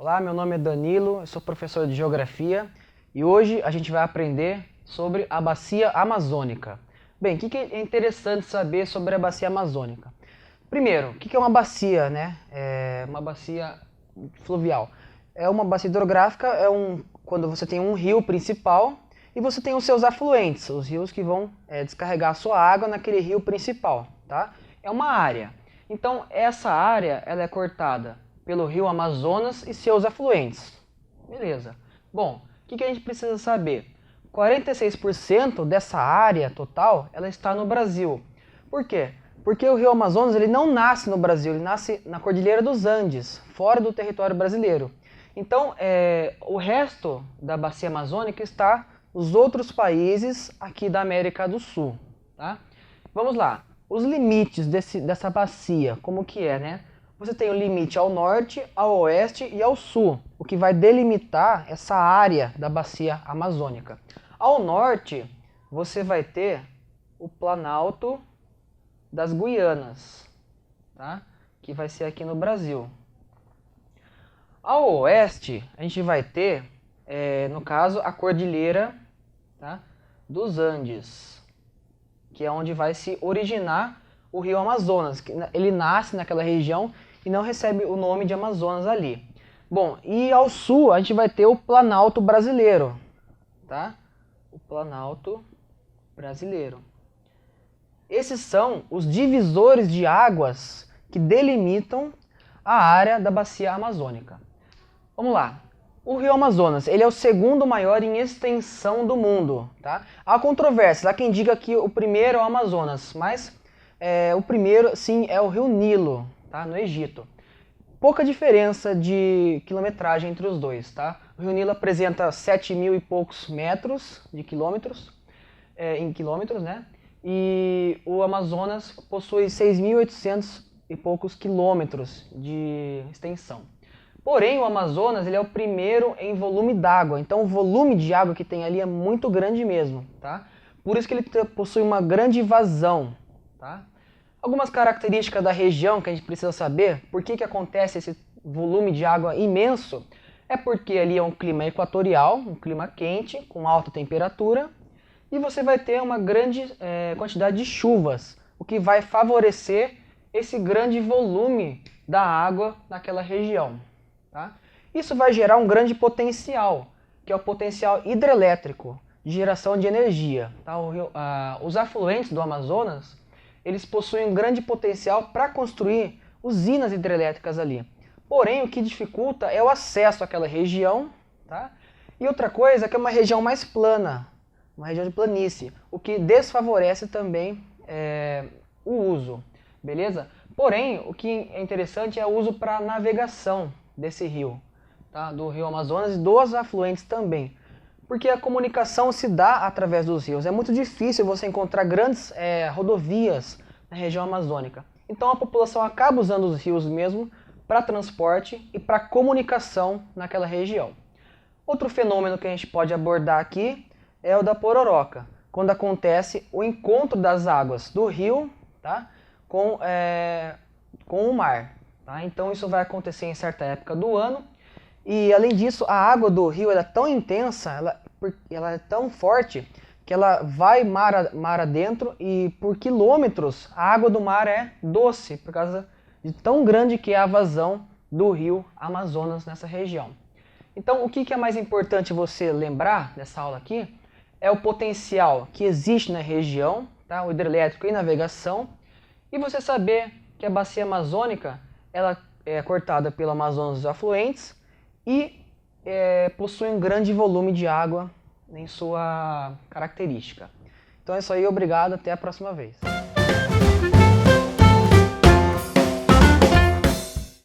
Olá, meu nome é Danilo, eu sou professor de Geografia e hoje a gente vai aprender sobre a Bacia Amazônica. Bem, o que é interessante saber sobre a Bacia Amazônica? Primeiro, o que é uma bacia, né? Uma bacia fluvial. É uma bacia hidrográfica, quando você tem um rio principal e você tem os seus afluentes, os rios que vão descarregar a sua água naquele rio principal, tá? É uma área. Então, essa área ela é cortada pelo rio Amazonas e seus afluentes. Beleza. Bom, o que a gente precisa saber? 46% dessa área total ela está no Brasil. Por quê? Porque o rio Amazonas ele não nasce no Brasil, ele nasce na Cordilheira dos Andes, fora do território brasileiro. Então, o resto da bacia amazônica está nos outros países aqui da América do Sul. Tá? Vamos lá. Os limites dessa bacia, como que é, né? Você tem o limite ao norte, ao oeste e ao sul, o que vai delimitar essa área da bacia amazônica. Ao norte, você vai ter o Planalto das Guianas, tá? Que vai ser aqui no Brasil. Ao oeste, a gente vai ter, no caso, a Cordilheira, tá? dos Andes, que é onde vai se originar o rio Amazonas. Ele nasce naquela região e não recebe o nome de Amazonas ali. Bom, e ao sul a gente vai ter o Planalto Brasileiro, tá? O Planalto Brasileiro. Esses são os divisores de águas que delimitam a área da bacia amazônica. Vamos lá. O rio Amazonas, ele é o segundo maior em extensão do mundo, tá? Há controvérsias, há quem diga que o primeiro é o Amazonas, mas o primeiro, sim, é o rio Nilo, tá? No Egito. Pouca diferença de quilometragem entre os dois, tá? O rio Nilo apresenta 7.000 e poucos metros de quilômetros, em quilômetros, né? E o Amazonas possui 6.800 e poucos quilômetros de extensão. Porém, o Amazonas ele é o primeiro em volume d'água, então o volume de água que tem ali é muito grande mesmo, tá? Por isso que ele possui uma grande vazão, tá? Algumas características da região que a gente precisa saber, por que acontece esse volume de água imenso, é porque ali é um clima equatorial, um clima quente, com alta temperatura, e você vai ter uma grande quantidade de chuvas, o que vai favorecer esse grande volume da água naquela região. Tá? Isso vai gerar um grande potencial, que é o potencial hidrelétrico, de geração de energia. Tá? Os afluentes do Amazonas, eles possuem um grande potencial para construir usinas hidrelétricas ali. Porém, o que dificulta é o acesso àquela região, tá? E outra coisa é que é uma região mais plana, uma região de planície, o que desfavorece também o uso, beleza? Porém, o que é interessante é o uso para navegação desse rio, tá? Do rio Amazonas e dos afluentes também. Porque a comunicação se dá através dos rios. É muito difícil você encontrar grandes rodovias na região amazônica. Então a população acaba usando os rios mesmo para transporte e para comunicação naquela região. Outro fenômeno que a gente pode abordar aqui é o da pororoca, quando acontece o encontro das águas do rio, tá? com o mar. Tá? Então isso vai acontecer em certa época do ano. E além disso, a água do rio é tão intensa, ela é tão forte, que ela vai mar adentro e por quilômetros a água do mar é doce, por causa de tão grande que é a vazão do rio Amazonas nessa região. Então o que é mais importante você lembrar dessa aula aqui é o potencial que existe na região, tá? O hidrelétrico e navegação, e você saber que a bacia amazônica ela é cortada pelo Amazonas e os afluentes, e possui um grande volume de água em sua característica. Então é isso aí, obrigado, até a próxima vez.